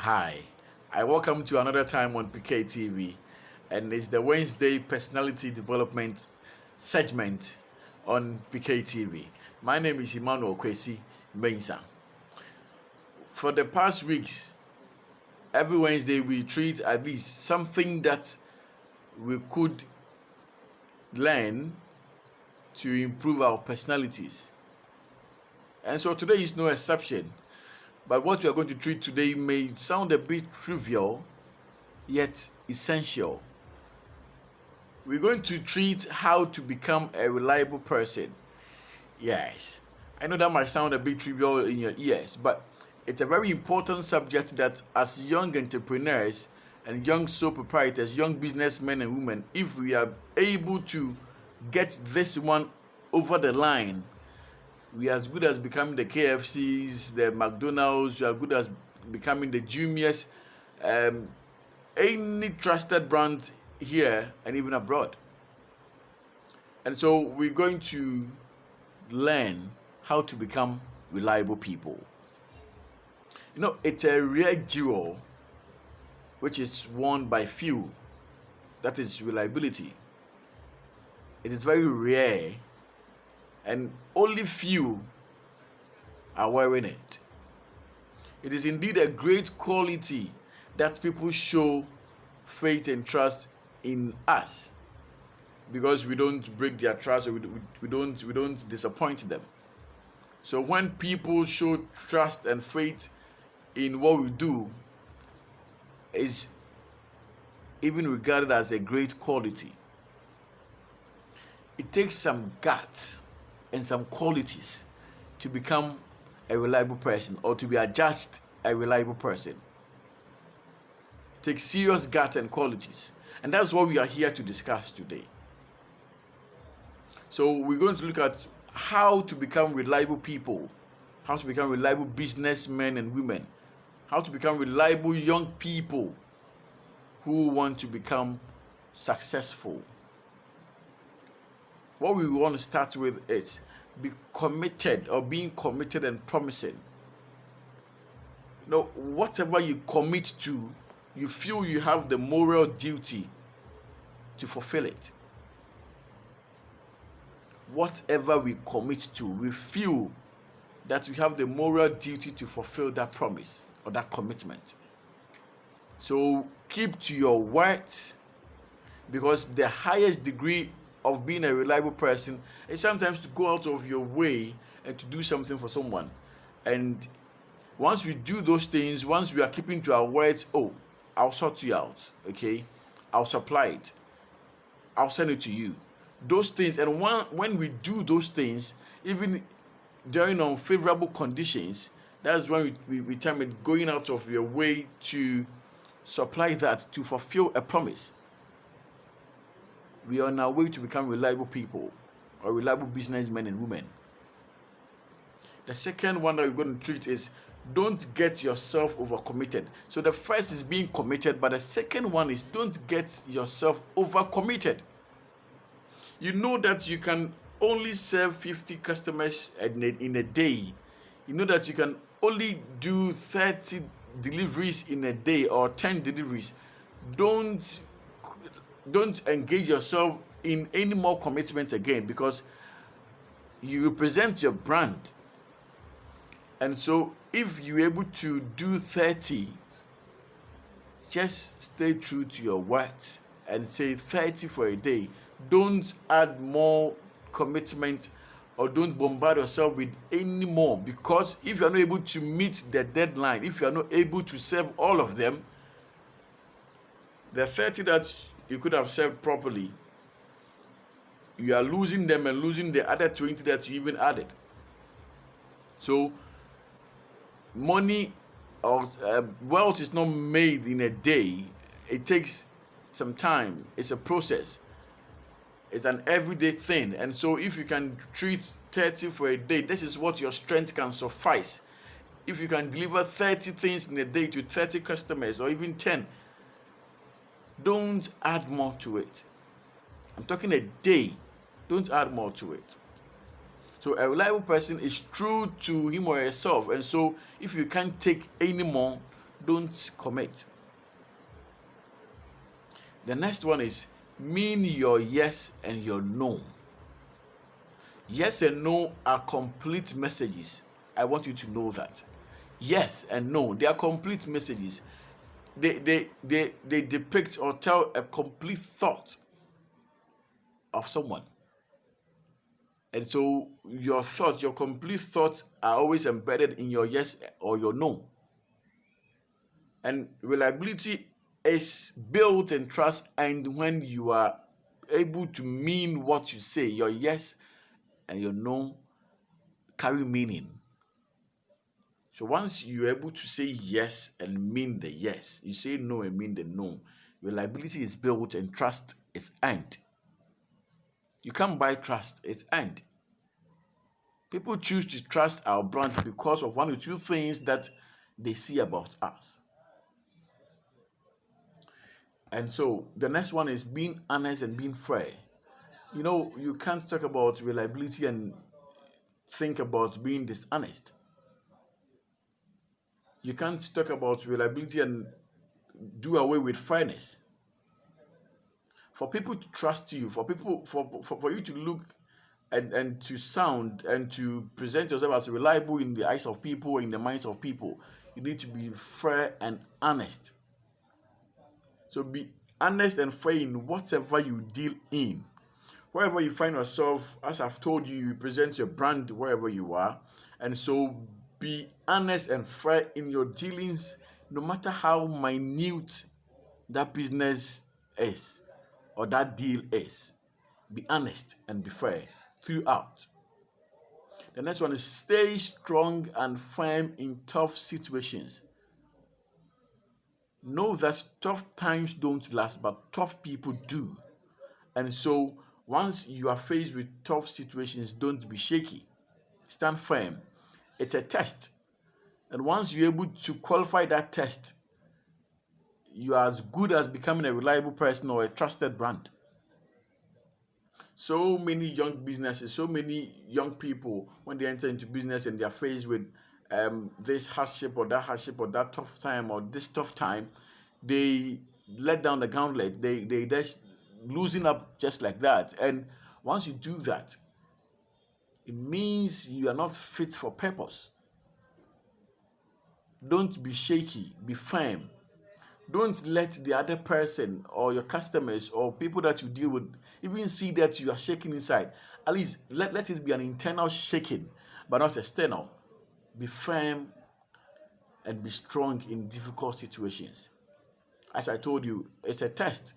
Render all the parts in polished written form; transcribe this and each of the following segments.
Hi, I welcome to another time on PK TV, and it's the Wednesday Personality Development segment on PK TV. My name is Emmanuel Kwesi Mensah. For the past weeks, every Wednesday we treat at least something that we could learn to improve our personalities. And so today is no exception. But what we are going to treat today may sound a bit trivial, yet essential. We're going to treat how to become a reliable person. Yes, I know that might sound a bit trivial in your ears, but it's a very important subject that, as young entrepreneurs and young sole proprietors, young businessmen and women, if we are able to get this one over the line, we are as good as becoming the KFCs, the McDonald's, we are good as becoming the Jumias, um, any trusted brand here and even abroad. And so we're going to learn how to become reliable people. It's a rare jewel which is worn by few. That is reliability. It is very rare, and only few are wearing it. It is indeed a great quality that people show faith and trust in us, because we don't break their trust, or we don't disappoint them. So when people show trust and faith in what we do, is even regarded as a great quality. It takes some guts and some qualities to become a reliable person, or to be adjudged a reliable person. It takes serious guts and qualities. And that's what we are here to discuss today. So we're going to look at how to become reliable people, how to become reliable businessmen and women, how to become reliable young people who want to become successful. What we want to start with is be committed, or being committed and promising. Whatever you commit to, you feel you have the moral duty to fulfill it. Whatever we commit to, we feel that we have the moral duty to fulfill that promise or that commitment. So keep to your words, because the highest degree of being a reliable person is sometimes to go out of your way and to do something for someone. And once we do those things, once we are keeping to our words, I'll sort you out, okay? I'll supply it. I'll send it to you. Those things, and when we do those things, even during unfavorable conditions, that's when we term it going out of your way to supply that, to fulfill a promise. We are on our way to become reliable people, or reliable businessmen and women. The second one that we're going to treat is don't get yourself overcommitted. So the first is being committed, but the second one is don't get yourself overcommitted. You know that you can only serve 50 customers in a day. You know that you can only do 30 deliveries in a day, or 10 deliveries. Don't engage yourself in any more commitment again, because you represent your brand. And so if you're able to do 30, just stay true to your words and say 30 for a day. Don't add more commitment, or don't bombard yourself with any more, because if you're not able to meet the deadline, if you're not able to serve all of them, the 30 that you could have served properly, you are losing them and losing the other 20 that you even added. So money or wealth is not made in a day. It takes some time. It's a process. It's an everyday thing. And so if you can treat 30 for a day, this is what your strength can suffice. If you can deliver 30 things in a day to 30 customers, or even 10, don't add more to it. I'm talking a day. Don't add more to it. So a reliable person is true to him or herself. And so if you can't take any more, don't commit. The next one is mean your yes and your no. Yes and no are complete messages. I want you to know that. Yes and no, they are complete messages. They depict or tell a complete thought of someone. And so your thoughts, your complete thoughts are always embedded in your yes or your no. And reliability is built in trust, and when you are able to mean what you say, your yes and your no carry meaning. So once you're able to say yes and mean the yes, you say no and mean the no, reliability is built and trust is earned. You can't buy trust, it's earned. People choose to trust our brand because of one or two things that they see about us. And so the next one is being honest and being fair. You can't talk about reliability and think about being dishonest. You can't talk about reliability and do away with fairness. For people to trust you, for you to look and to sound and to present yourself as reliable in the eyes of people, in the minds of people, you need to be fair and honest. So be honest and fair in whatever you deal in. Wherever you find yourself, as I've told you, you present your brand wherever you are. And so be honest and fair in your dealings, no matter how minute that business is or that deal is. Be honest and be fair throughout. The next one is stay strong and firm in tough situations. Know that tough times don't last, but tough people do. And so once you are faced with tough situations, don't be shaky. Stand firm. It's a test. And once you're able to qualify that test, you are as good as becoming a reliable person or a trusted brand. So many young businesses, so many young people, when they enter into business and they are faced with this hardship or that tough time or this tough time, they let down the gauntlet. They just losing up just like that. And once you do that, it means you are not fit for purpose. Don't be shaky, be firm. Don't let the other person or your customers or people that you deal with even see that you are shaking inside. At least let it be an internal shaking, but not external. Be firm and be strong in difficult situations. As I told you, it's a test,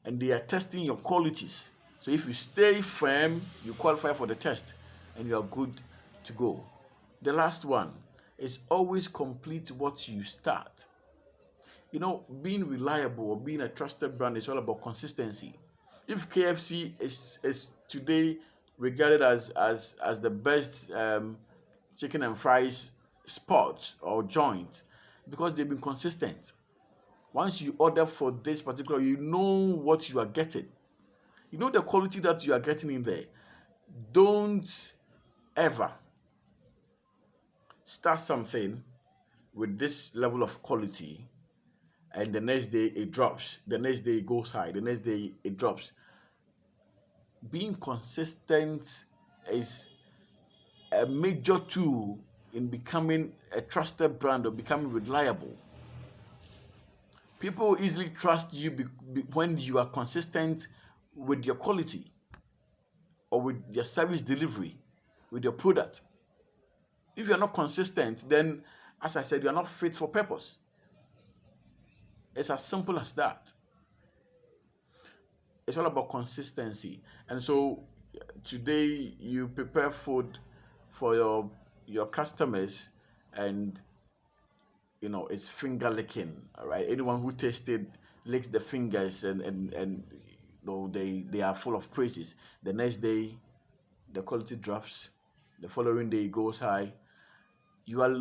and they are testing your qualities. So if you stay firm, you qualify for the test, and you are good to go. The last one is always complete what you start. Being reliable or being a trusted brand is all about consistency. If KFC is today regarded as the best chicken and fries spot or joint, because they've been consistent. Once you order for this particular, you know what you are getting. You know the quality that you are getting in there. Don't ever start something with this level of quality and the next day it drops, the next day it goes high, the next day it drops. Being consistent is a major tool in becoming a trusted brand or becoming reliable. People easily trust you when you are consistent with your quality or with your service delivery, with your product. If you're not consistent, then, as I said, you're not fit for purpose. It's as simple as that. It's all about consistency. And so today you prepare food for your customers, and it's finger licking. All right, anyone who tasted licks the fingers, and they are full of praises. The next day the quality drops, the following day it goes high. You are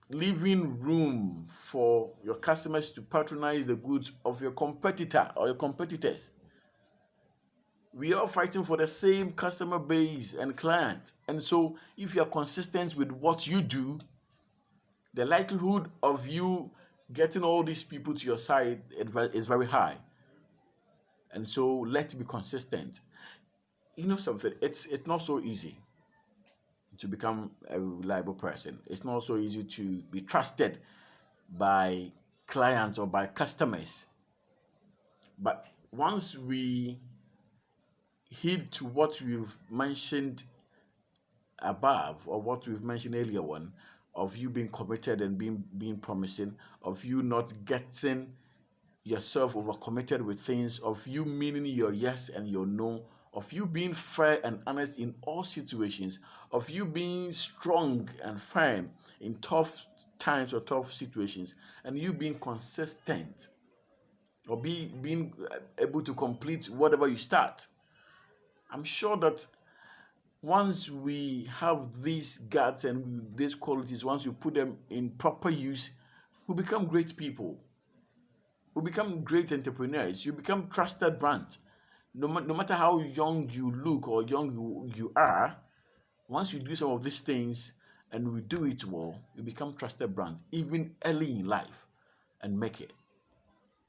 leaving room for your customers to patronize the goods of your competitor or your competitors. We are fighting for the same customer base and clients. And so if you are consistent with what you do, the likelihood of you getting all these people to your side is very high. And so let's be consistent. You know something, it's not so easy to become a reliable person. It's not so easy to be trusted by clients or by customers. But once we heed to what we've mentioned above, or what we've mentioned earlier on, of you being committed and being promising, of you not getting yourself overcommitted with things, of you meaning your yes and your no, of you being fair and honest in all situations, of you being strong and firm in tough times or tough situations, and you being consistent, or being able to complete whatever you start. I'm sure that once we have these guts and these qualities, once you put them in proper use, we become great people. We become great entrepreneurs. You become trusted brand. No matter how young you look or young you are, once you do some of these things and we do it well, you become trusted brand, even early in life, and make it.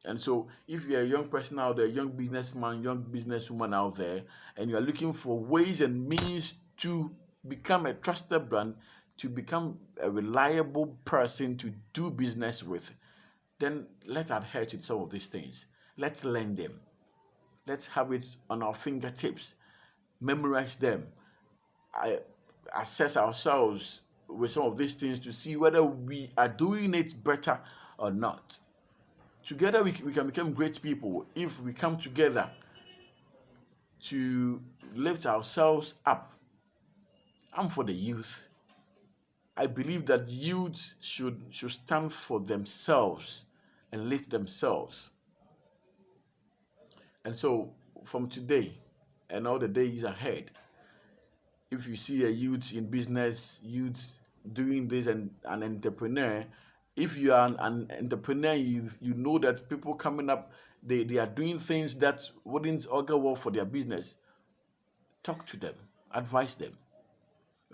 And so, if you're a young person out there, young businessman, young businesswoman out there, and you're looking for ways and means to become a trusted brand, to become a reliable person to do business with, then let's adhere to some of these things. Let's learn them. Let's have it on our fingertips, memorize them, I assess ourselves with some of these things to see whether we are doing it better or not. Together, we can become great people if we come together to lift ourselves up. I'm for the youth. I believe that youths should stand for themselves and lift themselves. And so, from today and all the days ahead, if you see a youth in business, youth doing this, and an entrepreneur, if you are an entrepreneur, you know that people coming up, they are doing things that wouldn't augur well for their business. Talk to them, advise them.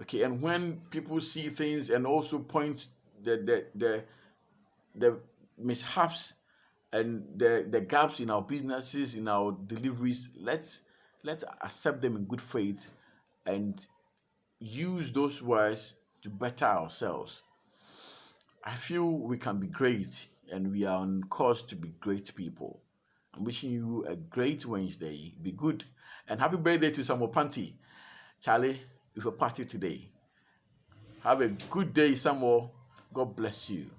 Okay, and when people see things and also point the mishaps and the gaps in our businesses, in our deliveries, let's accept them in good faith and use those words to better ourselves. I feel we can be great and we are on course to be great people. I'm wishing you a great Wednesday. Be good. And happy birthday to Samuel Panti. Charlie, with a party today. Have a good day, Samuel. God bless you.